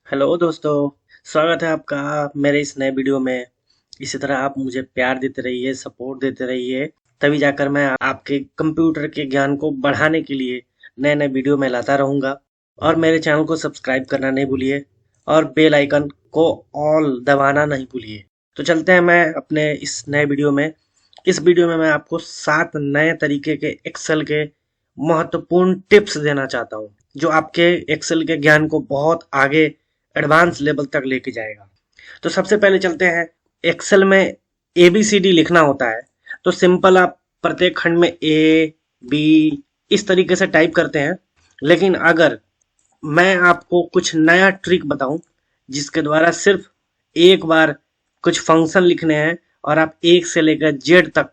Hello दोस्तों। स्वागत है आपका मेरे इस नए वीडियो में। इसी तरह आप मुझे प्यार देते रहिए, सपोर्ट देते रहिए, तभी जाकर मैं आपके कंप्यूटर के ज्ञान को बढ़ाने के लिए नए नए वीडियो में लाता रहूँगा। और मेरे चैनल को सब्सक्राइब करना नहीं भूलिए और बेल आइकन को ऑल दबाना नहीं भूलिए। तो चलते हैं मैं अपने इस नए वीडियो में। इस वीडियो में मैं आपको 7 नए तरीके के एक्सेल के महत्वपूर्ण टिप्स देना चाहता हूँ, जो आपके एक्सेल के ज्ञान को बहुत आगे एडवांस लेवल तक लेके जाएगा। तो सबसे पहले चलते हैं। एक्सेल में ABCD लिखना होता है, तो सिंपल आप प्रत्येक खंड में A B इस तरीके से टाइप करते हैं। लेकिन अगर मैं आपको कुछ नया ट्रिक बताऊं, जिसके द्वारा सिर्फ एक बार कुछ फंक्शन लिखने हैं और आप एक से लेकर जेड तक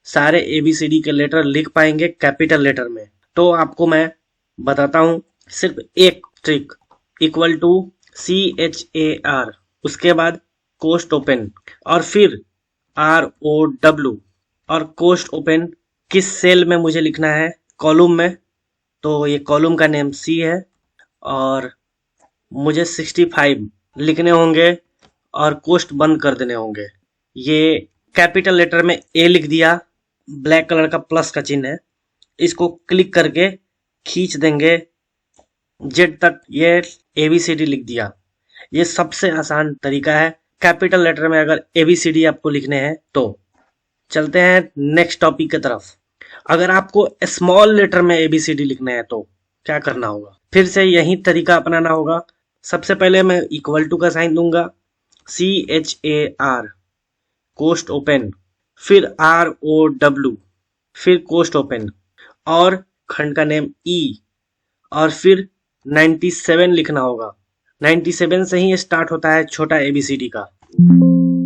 सारे ABCD के लेटर लिख पाएंगे कैपिटल लेटर में, तो आपको मैं बताता हूं। सिर्फ एक ट्रिक, इक्वल टू CHAR, उसके बाद कोस्ट ओपन, और फिर ROW, और कोस्ट ओपन किस सेल में मुझे लिखना है, कॉलम में, तो ये कॉलम का नेम C है, और मुझे 65 लिखने होंगे और कोस्ट बंद कर देने होंगे। ये कैपिटल लेटर में A लिख दिया, ब्लैक कलर का प्लस का चिन्ह है, इसको क्लिक करके खींच देंगे जेड तक, ये ABCD लिख दिया। ये सबसे आसान तरीका है कैपिटल लेटर में अगर ABCD आपको लिखने हैं तो। चलते हैं नेक्स्ट टॉपिक की तरफ। अगर आपको स्मॉल लेटर में ABCD लिखना है तो क्या करना होगा, फिर से यही तरीका अपनाना होगा। सबसे पहले मैं इक्वल टू का साइन दूंगा, CHAR, कोस्ट ओपन, फिर ROW, फिर कोस्ट ओपन, और खंड का नेम E, और फिर 97 लिखना होगा। 97 से ही स्टार्ट होता है छोटा ABCD का।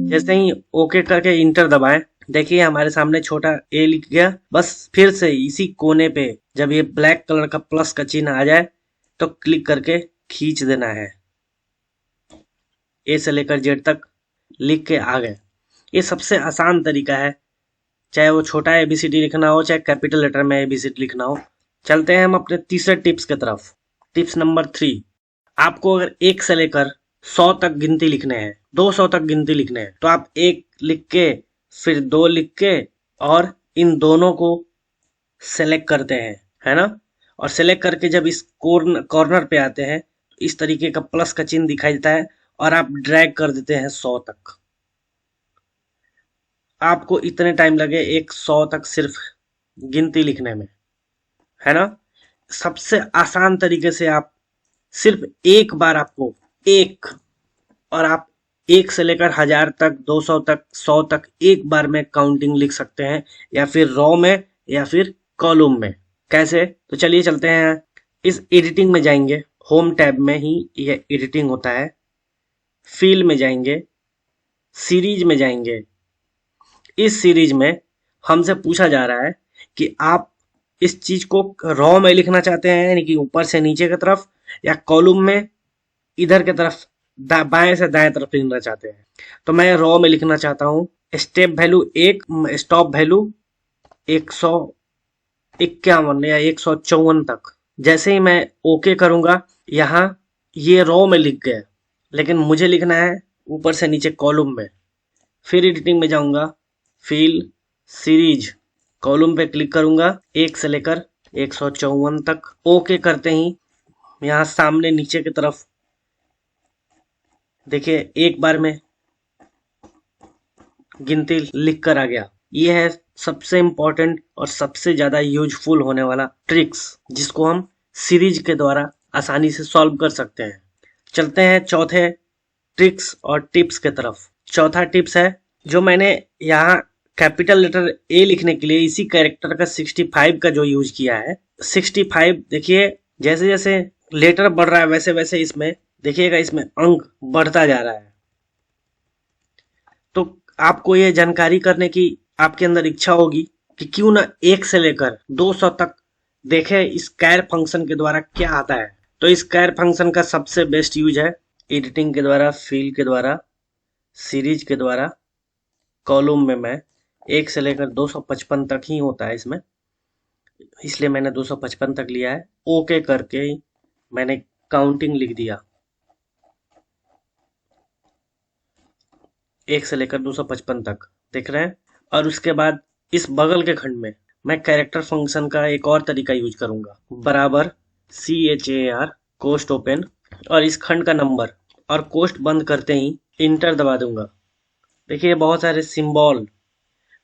जैसे ही ओके करके इंटर दबाएं, देखिए हमारे सामने छोटा A लिख गया। बस फिर से इसी कोने पे जब ये ब्लैक कलर का प्लस का चिन्ह आ जाए तो क्लिक करके खींच देना है। A से लेकर Z तक लिख के आ गए। ये सबसे आसान तरीका है, चाहे वो छोटा ABCD लिखना हो चाहे कैपिटल लेटर में ABCD लिखना हो। चलते हैं हम अपने तीसरे टिप्स की तरफ। टिप्स नंबर 3, आपको अगर 1 से लेकर 100 तक गिनती लिखने हैं, 200 तक गिनती लिखने हैं, तो आप 1 लिख के फिर 2 लिख के और इन दोनों को सेलेक्ट करते हैं, है ना। और सेलेक्ट करके जब इस कॉर्नर पे आते हैं तो इस तरीके का प्लस का चिन्ह दिखाई देता है और आप ड्रैग कर देते हैं 100 तक। आपको इतने टाइम लगे 100 तक सिर्फ गिनती लिखने में, है ना। सबसे आसान तरीके से आप सिर्फ एक बार आपको एक, और आप 1 से लेकर 1000 तक, 200 तक, 100 तक एक बार में काउंटिंग लिख सकते हैं, या फिर रॉ में या फिर कॉलम में। कैसे, तो चलिए चलते हैं। इस एडिटिंग में जाएंगे, होम टैब में ही यह एडिटिंग होता है। फिल में जाएंगे, सीरीज में जाएंगे। इस सीरीज में हमसे पूछा जा रहा है कि आप इस चीज को रॉ में लिखना चाहते हैं, यानी कि ऊपर से नीचे की तरफ, या कॉलम में इधर की तरफ बाएं से दाएं तरफ लिखना चाहते हैं। तो मैं रॉ में लिखना चाहता हूँ। स्टेप वैल्यू 1, स्टॉप वैल्यू 151 या 154 तक। जैसे ही मैं ओके करूंगा, यहाँ ये रॉ में लिख गया, लेकिन मुझे लिखना है ऊपर से नीचे कॉलम में। फिर एडिटिंग में जाऊंगा, फिल, सीरीज, कॉलम पे क्लिक करूंगा 1 से लेकर 154 तक। ओके करते ही यहाँ सामने नीचे की तरफ देखिए एक बार में गिनती लिख कर आ गया। ये है सबसे इंपॉर्टेंट और सबसे ज्यादा यूजफुल होने वाला ट्रिक्स, जिसको हम सीरीज के द्वारा आसानी से सॉल्व कर सकते हैं। चलते हैं चौथे ट्रिक्स और टिप्स के तरफ। चौथा टिप्स है, जो मैंने यहाँ कैपिटल लेटर A लिखने के लिए इसी कैरेक्टर का 65 का जो यूज किया है। 65 देखिए, जैसे जैसे लेटर बढ़ रहा है वैसे वैसे इसमें देखिएगा, इसमें अंक बढ़ता जा रहा है। तो आपको ये जानकारी करने की आपके अंदर इच्छा होगी कि क्यों ना 1 से लेकर 200 तक देखें इस कैर फंक्शन के द्वारा क्या आता है। तो इस कैर फंक्शन का सबसे बेस्ट यूज है एडिटिंग के द्वारा, फिल के द्वारा, सीरीज के द्वारा, कॉलम में मैं 1 से लेकर 255 तक ही होता है इसमें, इसलिए मैंने 255 तक लिया है। ओके करके मैंने काउंटिंग लिख दिया। 1 से लेकर 255 तक देख रहे हैं। और उसके बाद इस बगल के खंड में मैं कैरेक्टर फंक्शन का एक और तरीका यूज करूंगा, बराबर CHAR कोष्ट ओपन और इस खंड का नंबर और कोष्ट बंद करते ही इंटर दबा दूंगा। देखिए बहुत सारे सिंबल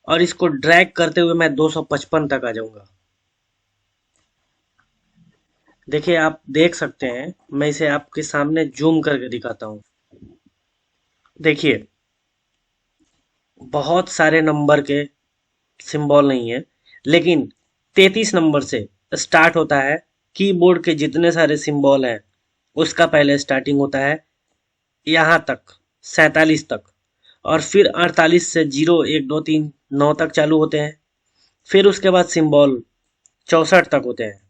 और इसको ड्रैग करते हुए मैं 255 तक आ जाऊंगा। देखिए आप देख सकते हैं, मैं इसे आपके सामने जूम करके दिखाता हूँ। देखिए बहुत सारे नंबर के सिंबल नहीं है, लेकिन 33 नंबर से स्टार्ट होता है। कीबोर्ड के जितने सारे सिंबल हैं उसका पहले स्टार्टिंग होता है यहाँ तक 47 तक, और फिर 48 से 0 1 2 3 9 तक चालू होते हैं। फिर उसके बाद सिंबल 64 तक होते हैं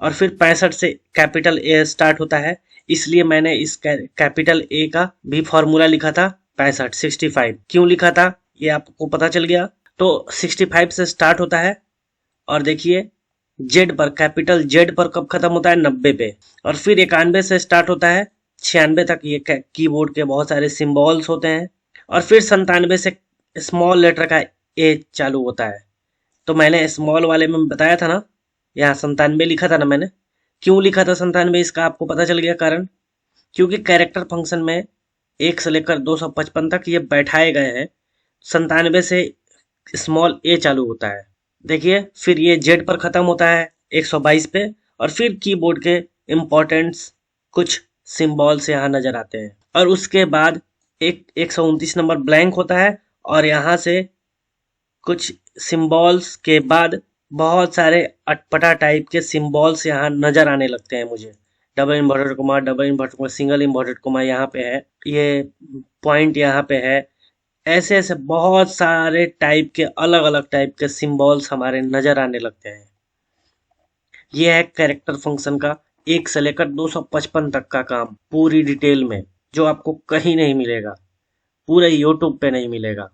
और फिर 65 से कैपिटल ए स्टार्ट होता है। इसलिए मैंने इस कैपिटल ए का भी फॉर्मूला लिखा था 65 क्यों लिखा था ये आपको पता चल गया। तो 65 से स्टार्ट होता है और देखिए जेड पर, कैपिटल जेड पर कब खत्म होता है 90 पे, और फिर 91 से स्टार्ट होता है 96 तक। ये कीबोर्ड के बहुत सारे सिंबल्स होते हैं और फिर 97 से स्मॉल लेटर का ए चालू होता है। तो मैंने स्मॉल वाले में बताया था ना, यहाँ 97 लिखा था ना मैंने। क्यों लिखा था 97 इसका आपको पता चल गया कारण, क्योंकि कैरेक्टर फंक्शन में 1 से लेकर 255 तक ये बैठाए गए हैं। 97 से स्मॉल ए चालू होता है। देखिए फिर ये जेड पर खत्म होता है 122 पे, और फिर कीबोर्ड के इम्पोर्टेंट्स कुछ सिंबल्स यहाँ नजर आते हैं। और उसके बाद एक 129 नंबर ब्लैंक होता है और यहाँ से कुछ सिंबल्स के बाद बहुत सारे अटपटा टाइप के सिंबल्स यहाँ नजर आने लगते हैं मुझे। Double inverted coma, double inverted coma, single inverted coma यहाँ पे है, ये पॉइंट यहाँ पे है। ऐसे ऐसे बहुत सारे टाइप के अलग अलग टाइप के सिंबल्स हमारे नजर आने लगते हैं। ये है कैरेक्टर फंक्शन का 1 से लेकर 255 तक का काम पूरी डिटेल में, जो आपको कहीं नहीं मिलेगा, पूरे यूट्यूब पे नहीं मिलेगा।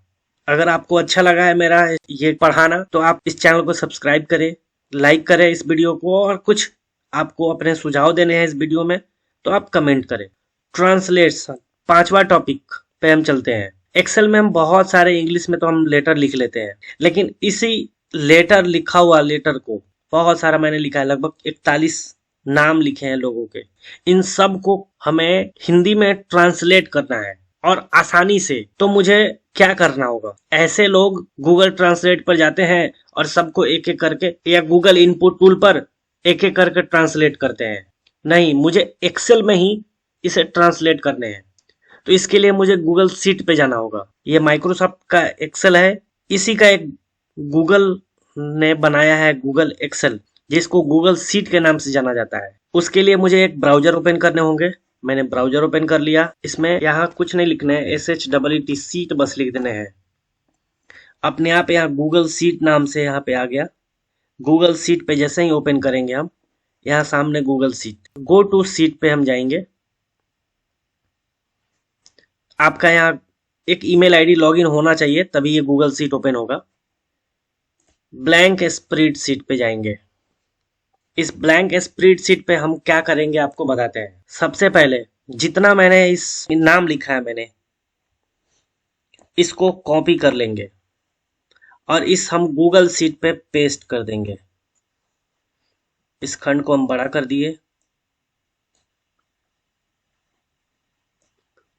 अगर आपको अच्छा लगा है मेरा ये पढ़ाना तो आप इस चैनल को सब्सक्राइब करें, लाइक करें इस वीडियो को, और कुछ आपको अपने सुझाव देने हैं इस वीडियो में तो आप कमेंट करें। ट्रांसलेशन 5वां टॉपिक पे हम चलते हैं। एक्सेल में हम बहुत सारे इंग्लिश में तो हम लेटर लिख लेते हैं, लेकिन इसी लेटर लिखा हुआ लेटर को बहुत सारा मैंने लिखा है, लगभग 41 नाम लिखे हैं लोगों के। इन सब को हमें हिंदी में ट्रांसलेट करना है और आसानी से। तो मुझे क्या करना होगा, ऐसे लोग गूगल ट्रांसलेट पर जाते हैं और सबको एक एक करके, या गूगल इनपुट टूल पर एक एक करके ट्रांसलेट करते हैं। नहीं, मुझे एक्सेल में ही इसे ट्रांसलेट करने हैं। तो इसके लिए मुझे गूगल सीट पे जाना होगा। ये माइक्रोसॉफ्ट का एक्सेल है, इसी का एक गूगल ने बनाया है गूगल एक्सेल, जिसको गूगल सीट के नाम से जाना जाता है। उसके लिए मुझे एक ब्राउजर ओपन करने होंगे। मैंने ब्राउजर ओपन कर लिया। इसमें यहाँ कुछ नहीं लिखना है, SHEET सीट बस लिख देने हैं। अपने आप यहाँ गूगल सीट नाम से यहाँ पे आ गया। गूगल सीट पे जैसे ही ओपन करेंगे हम, यहाँ सामने Google sheet, go to sheet पे हम जाएंगे। आपका यहाँ एक ईमेल आईडी लॉगिन होना चाहिए, तभी ये गूगल सीट ओपन होगा। ब्लैंक स्प्रेडशीट पे जाएंगे। इस ब्लैंक स्प्रेडशीट पे हम क्या करेंगे आपको बताते हैं। सबसे पहले जितना मैंने इस नाम लिखा है मैंने, इसको कॉपी कर लेंगे और इस हम गूगल सीट पे पेस्ट कर देंगे। इस खंड को हम बड़ा कर दिए।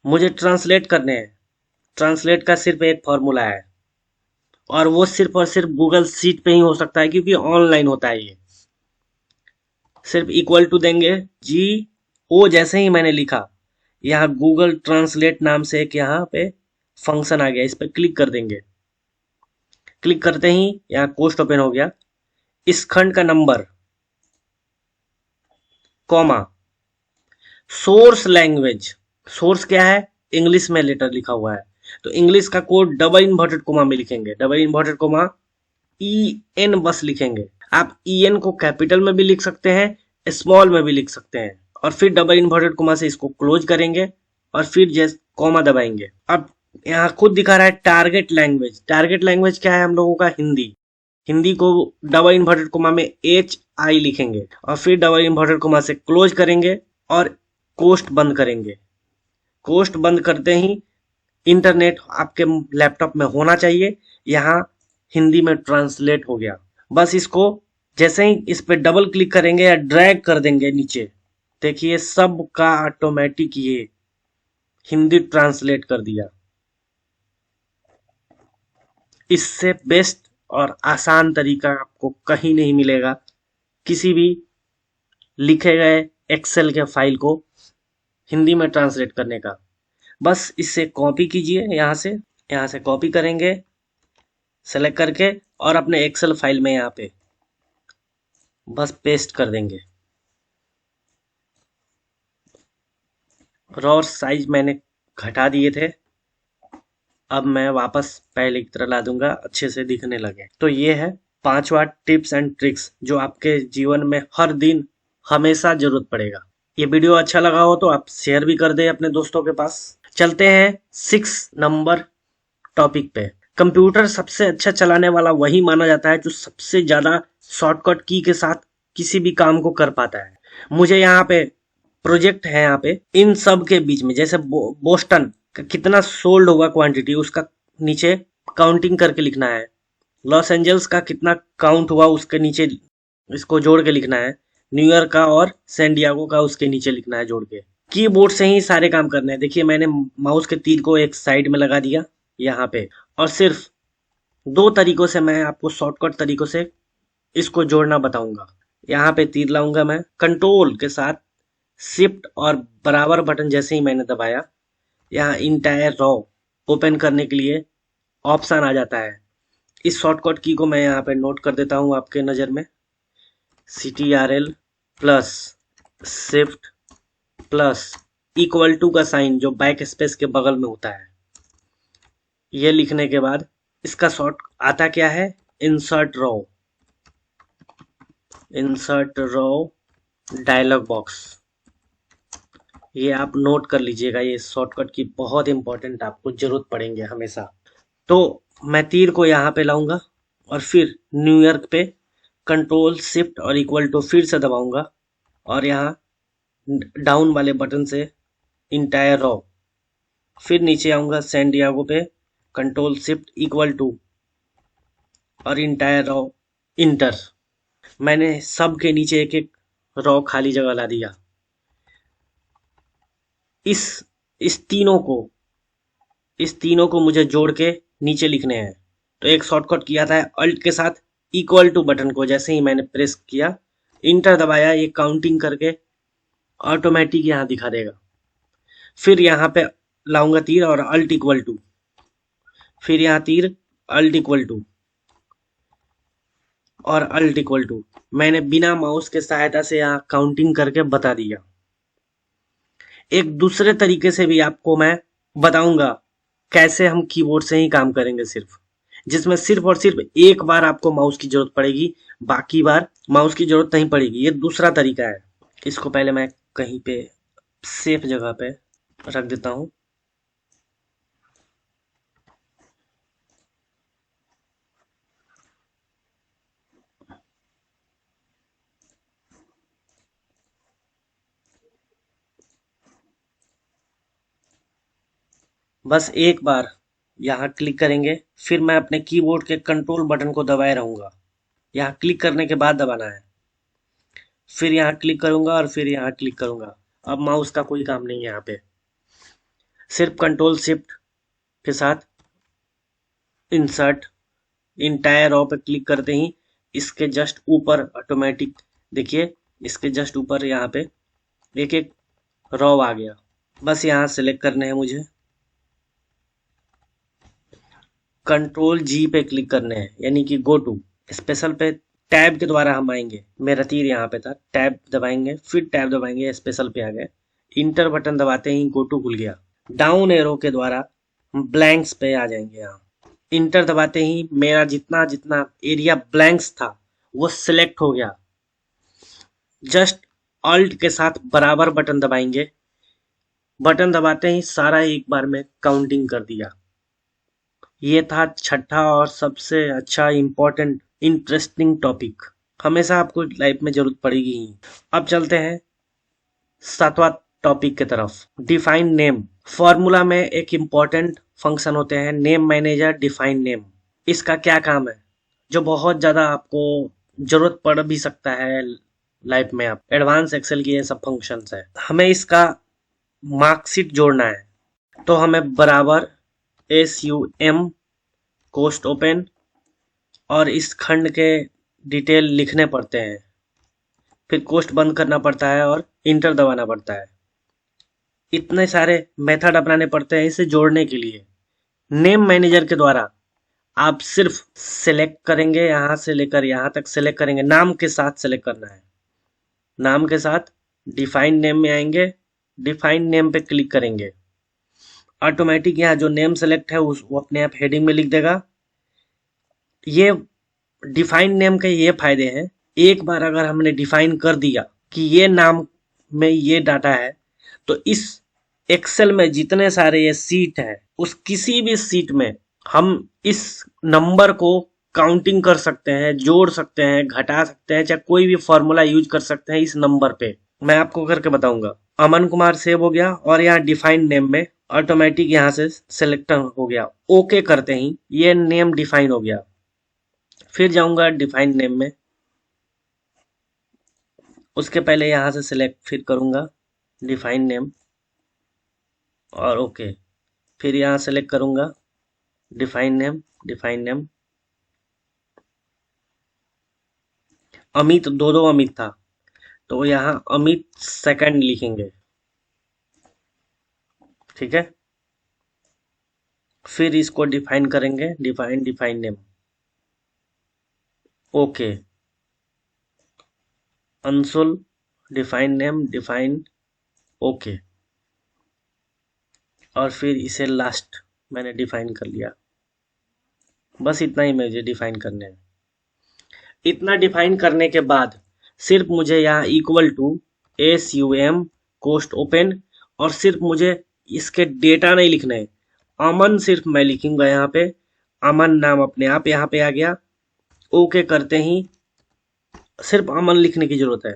मुझे ट्रांसलेट करने हैं। ट्रांसलेट का सिर्फ एक फॉर्मूला है और वो सिर्फ और सिर्फ गूगल सीट पे ही हो सकता है, क्योंकि ऑनलाइन होता है। ये सिर्फ इक्वल टू देंगे GO, जैसे ही मैंने लिखा यहाँ गूगल ट्रांसलेट नाम से एक यहाँ पे फंक्शन आ गया, इस पर क्लिक कर देंगे। क्लिक करते ही यहाँ कोष्ट ओपन हो गया। इस खंड का number, comma, source language, source क्या है, इंग्लिश में लेटर लिखा हुआ है, तो इंग्लिश का कोड डबल इन्वर्टेड कोमा में लिखेंगे। डबल इन्वर्टेड कोमा EN बस लिखेंगे। आप EN को कैपिटल में भी लिख सकते हैं, स्मॉल में भी लिख सकते हैं, और फिर डबल इन्वर्टेड कोमा से इसको क्लोज करेंगे और फिर जैसे कॉमा दबाएंगे। अब यहाँ खुद दिखा रहा है टारगेट लैंग्वेज। टारगेट लैंग्वेज क्या है हम लोगों का, हिंदी। हिंदी को डबल इन्वर्टेड कोमा में HI लिखेंगे और फिर डबल इन्वर्टेड कोमा से क्लोज करेंगे और कोष्ट बंद करेंगे। कोष्ट बंद करते ही इंटरनेट आपके लैपटॉप में होना चाहिए। यहाँ हिंदी में ट्रांसलेट हो गया। बस इसको जैसे ही इस पे डबल क्लिक करेंगे या ड्रैग कर देंगे नीचे, देखिए सब का ऑटोमेटिक ये हिंदी ट्रांसलेट कर दिया। इससे बेस्ट और आसान तरीका आपको कहीं नहीं मिलेगा किसी भी लिखे गए एक्सेल के फाइल को हिंदी में ट्रांसलेट करने का। बस इससे कॉपी कीजिए, यहाँ से कॉपी करेंगे सेलेक्ट करके और अपने एक्सेल फाइल में यहाँ पे बस पेस्ट कर देंगे। रॉ साइज मैंने घटा दिए थे, अब मैं वापस पहले की तरह ला दूंगा, अच्छे से दिखने लगे। तो ये है 5वां टिप्स एंड ट्रिक्स जो आपके जीवन में हर दिन हमेशा जरूरत पड़ेगा। ये वीडियो अच्छा लगा हो तो आप शेयर भी कर दें अपने दोस्तों के पास। चलते हैं 6 नंबर टॉपिक पे। कंप्यूटर सबसे अच्छा चलाने वाला वही माना जाता है जो सबसे ज्यादा शॉर्टकट की के साथ किसी भी काम को कर पाता है। मुझे यहाँ पे प्रोजेक्ट है, यहाँ पे इन सब के बीच में जैसे बोस्टन का कितना सोल्ड होगा क्वांटिटी, उसका नीचे काउंटिंग करके लिखना है। लॉस एंजल्स का कितना काउंट हुआ उसके नीचे इसको जोड़ के लिखना है। न्यूयॉर्क का और सैन डिएगो का उसके नीचे लिखना है जोड़ के। कीबोर्ड से ही सारे काम करने हैं। देखिए मैंने माउस के तीर को एक साइड में लगा दिया यहाँ पे, और सिर्फ 2 तरीकों से मैं आपको शॉर्टकट तरीकों से इसको जोड़ना बताऊंगा। यहाँ पे तीर लाऊंगा मैं, कंट्रोल के साथ शिफ्ट और बराबर बटन जैसे ही मैंने दबाया, यहाँ इंटायर रॉ ओपन करने के लिए ऑप्शन आ जाता है। इस शॉर्टकट की को मैं यहाँ पे नोट कर देता हूँ आपके नज़र में, CTRL plus shift plus equal to का साइन जो बैक स्पेस के बगल में होता है। ये लिखने के बाद इसका शॉर्ट आता क्या है, इंसर्ट रॉ डायलॉग बॉक्स। ये आप नोट कर लीजिएगा, ये शॉर्टकट की बहुत इंपॉर्टेंट आपको जरूरत पड़ेंगे हमेशा। तो मैं तीर को यहाँ पे लाऊंगा और फिर न्यूयॉर्क पे कंट्रोल शिफ्ट और इक्वल टू फिर से दबाऊंगा, और यहाँ डाउन वाले बटन से इंटायर रॉ, फिर नीचे आऊंगा सैन डिएगो पे कंट्रोल शिफ्ट इक्वल टू और इंटायर रॉ इंटर। मैंने सब के नीचे एक एक रॉ खाली जगह ला दिया। इस तीनों को मुझे जोड़ के नीचे लिखने हैं। तो एक शॉर्टकट किया था अल्ट के साथ इक्वल टू बटन को जैसे ही मैंने प्रेस किया, इंटर दबाया, ये काउंटिंग करके ऑटोमेटिक यहाँ दिखा देगा। फिर यहाँ पे लाऊंगा तीर और अल्ट इक्वल टू, फिर यहाँ तीर अल्ट इक्वल टू और अल्ट इक्वल टू। मैंने बिना माउस के सहायता से यहाँ काउंटिंग करके बता दिया। एक दूसरे तरीके से भी आपको मैं बताऊंगा कैसे हम कीबोर्ड से ही काम करेंगे, जिसमें सिर्फ और सिर्फ एक बार आपको माउस की जरूरत पड़ेगी, बाकी बार माउस की जरूरत नहीं पड़ेगी। ये दूसरा तरीका है। इसको पहले मैं कहीं पे सेफ जगह पे रख देता हूँ। बस एक बार यहाँ क्लिक करेंगे, फिर मैं अपने कीबोर्ड के कंट्रोल बटन को दबाए रहूंगा। यहाँ क्लिक करने के बाद दबाना है, फिर यहाँ क्लिक करूंगा और फिर यहाँ क्लिक करूंगा। अब माउस का कोई काम नहीं है, यहाँ पे सिर्फ कंट्रोल शिफ्ट के साथ इंसर्ट इंटायर रॉ पे क्लिक करते ही इसके जस्ट ऊपर ऑटोमेटिक, देखिए इसके जस्ट ऊपर यहाँ पे एक एक रॉ आ गया। बस यहाँ सेलेक्ट करने हैं मुझे, कंट्रोल जी पे क्लिक करने हैं, यानी कि गो टू। स्पेशल पे टैब के द्वारा हम आएंगे, मेरा तीर यहाँ पे था, टैब दबाएंगे, फिर टैब दबाएंगे, स्पेशल पे आ गए। इंटर बटन दबाते ही गो टू खुल गया। डाउन एरो के द्वारा हम ब्लैंक्स पे आ जाएंगे। यहाँ इंटर दबाते ही मेरा जितना जितना एरिया ब्लैंक्स था वो सिलेक्ट हो गया। जस्ट ऑल्ट के साथ बराबर बटन दबाएंगे, बटन दबाते ही सारा एक बार में काउंटिंग कर दिया। ये था 6ठा और सबसे अच्छा इम्पोर्टेंट इंटरेस्टिंग टॉपिक, हमेशा आपको लाइफ में जरूरत पड़ेगी ही। अब चलते हैं 7वां टॉपिक की तरफ, डिफाइन नेम। फॉर्मूला में एक इम्पोर्टेंट फंक्शन होते हैं नेम मैनेजर, डिफाइन नेम। इसका क्या काम है, जो बहुत ज़्यादा आपको ज़रूरत पड़ भी सकता है लाइफ में। आप एडवांस एक्सेल की ये सब फंक्शंस है। हमें इसका मार्कशीट जोड़ना है, तो हमें बराबर SUM कोस्ट ओपन और इस खंड के डिटेल लिखने पड़ते हैं, फिर कोस्ट बंद करना पड़ता है और इंटर दबाना पड़ता है। इतने सारे मेथड अपनाने पड़ते हैं इसे जोड़ने के लिए। नेम मैनेजर के द्वारा आप सिर्फ सेलेक्ट करेंगे, यहाँ से लेकर यहाँ तक सेलेक्ट करेंगे, नाम के साथ सेलेक्ट करना है। नाम के साथ डिफाइन नेम में आएंगे, डिफाइन नेम पे क्लिक करेंगे, ऑटोमेटिक यहाँ जो नेम सेलेक्ट है वो अपने आप हेडिंग में लिख देगा। ये डिफाइन नेम के ये फायदे हैं, एक बार अगर हमने डिफाइन कर दिया कि ये नाम में ये डाटा है, तो इस एक्सेल में जितने सारे ये सीट है, उस किसी भी सीट में हम इस नंबर को काउंटिंग कर सकते हैं, जोड़ सकते हैं, घटा सकते हैं, चाहे कोई भी फॉर्मूला यूज कर सकते हैं इस नंबर पे। मैं आपको करके बताऊंगा। अमन कुमार सेव हो गया और यहाँ डिफाइन नेम में ऑटोमेटिक यहाँ से सिलेक्ट हो गया। ओके करते ही ये नेम डिफाइन हो गया। फिर जाऊंगा डिफाइन नेम में, उसके पहले यहाँ से सिलेक्ट फिर करूंगा डिफाइन नेम और ओके। फिर यहाँ सेलेक्ट करूंगा define name, define name. Amit दो अमित था, तो यहाँ अमित सेकंड लिखेंगे, ठीक है। फिर इसको डिफाइन करेंगे, define name, okay. Anshul define name, define okay. और फिर इसे लास्ट मैंने डिफाइन कर लिया। बस इतना ही मुझे डिफाइन करने हैं। इतना डिफाइन करने के बाद सिर्फ मुझे यहाँ इक्वल टू SUM कोस्ट ओपन, और सिर्फ मुझे इसके डेटा नहीं लिखना है, अमन सिर्फ मैं लिखूंगा यहाँ पे। अमन नाम अपने आप यहाँ पे आ गया। ओके करते ही सिर्फ अमन लिखने की जरूरत है।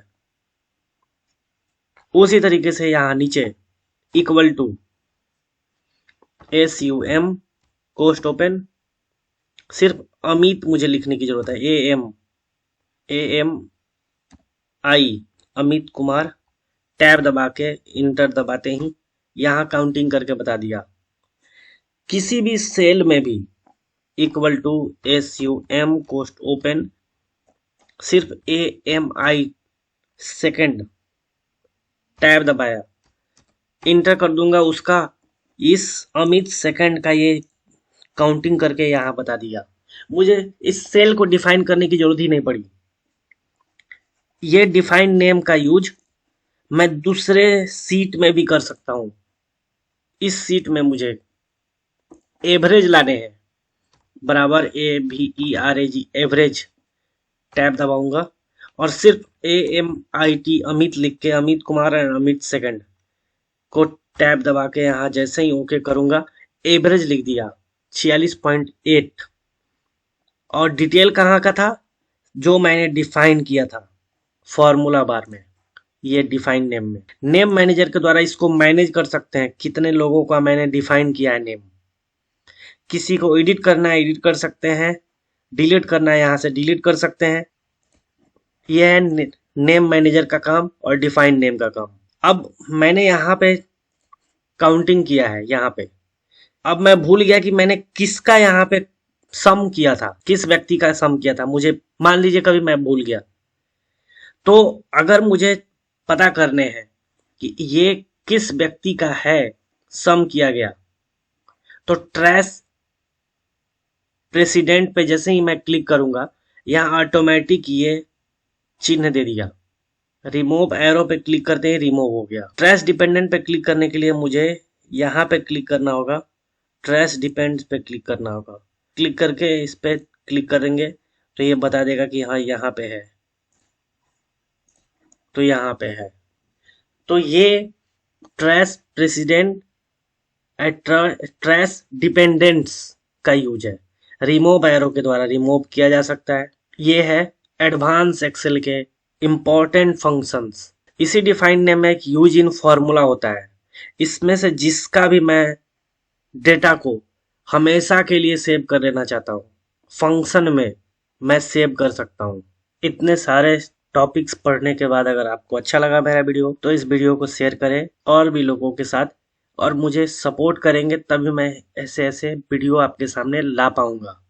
उसी तरीके से यहाँ नीचे इक्वल टू SUM कोस्ट ओपन, सिर्फ अमित मुझे लिखने की जरूरत है। AMI अमित कुमार, टैब दबा के इंटर दबाते ही यहाँ काउंटिंग करके बता दिया। किसी भी सेल में भी इक्वल टू SUM कोस्ट ओपन, सिर्फ AMI सेकंड, टैब दबाया, इंटर कर दूंगा, उसका इस अमित सेकंड का ये काउंटिंग करके यहाँ बता दिया। मुझे इस सेल को डिफाइन करने की जरूरत ही नहीं पड़ी। ये डिफाइन नेम का यूज मैं दूसरे सीट में भी कर सकता हूं। इस सीट में मुझे एवरेज लाने हैं, बराबर AVERAG एवरेज, टैब दबाऊंगा और सिर्फ AMIT अमित लिख के, अमित कुमार एंड अमित सेकंड को टैब दबा के यहाँ जैसे ही ओके करूंगा, एवरेज लिख दिया 46.8। और डिटेल कहाँ का था, जो मैंने डिफाइन किया था फॉर्मूला बार में, ये डिफाइन नेम में। नेम मैनेजर के द्वारा इसको मैनेज कर सकते हैं, कितने लोगों का मैंने डिफाइन किया है नेम। किसी को एडिट करना है एडिट कर सकते हैं, डिलीट करना है यहाँ से डिलीट कर सकते हैं। यह है नेम मैनेजर का काम और डिफाइन नेम का काम। अब मैंने यहाँ पे काउंटिंग किया है यहाँ पे। अब मैं भूल गया कि मैंने किसका यहाँ पे सम किया था, किस व्यक्ति का सम किया था, मुझे मान लीजिए कभी मैं भूल गया। तो अगर मुझे पता करने हैं कि ये किस व्यक्ति का है सम किया गया, तो ट्रेस प्रेसिडेंट पे जैसे ही मैं क्लिक करूंगा, यहाँ ऑटोमेटिक ये चिन्ह दे दिया। रिमूव एरो पे क्लिक करते ही रिमूव हो गया। ट्रेस डिपेंडेंट पे क्लिक करने के लिए मुझे यहाँ पे क्लिक करना होगा, ट्रेस डिपेंड पे क्लिक करना होगा। क्लिक करके इस पे क्लिक करेंगे तो ये बता देगा कि हाँ यहाँ पे है, तो यहाँ पे है। तो ये ट्रेस प्रेसिडेंट ट्रेस डिपेंडेंट्स का यूज है, रिमूव एरो के द्वारा रिमूव किया जा सकता है। ये है एडवांस एक्सेल के इंपॉर्टेंट फंक्शंस। इसी डिफाइन नेम में एक यूज इन फॉर्मूला होता है, इसमें से जिसका भी मैं डेटा को हमेशा के लिए सेव कर लेना चाहता हूँ। फंक्शन में मैं सेव कर सकता हूँ। इतने सारे टॉपिक्स पढ़ने के बाद अगर आपको अच्छा लगा मेरा वीडियो तो इस वीडियो को शेयर करें और भी लोगों के साथ, और मुझे सपोर्ट करेंगे तभी मैं ऐसे ऐसे वीडियो आपके सामने ला पाऊंगा।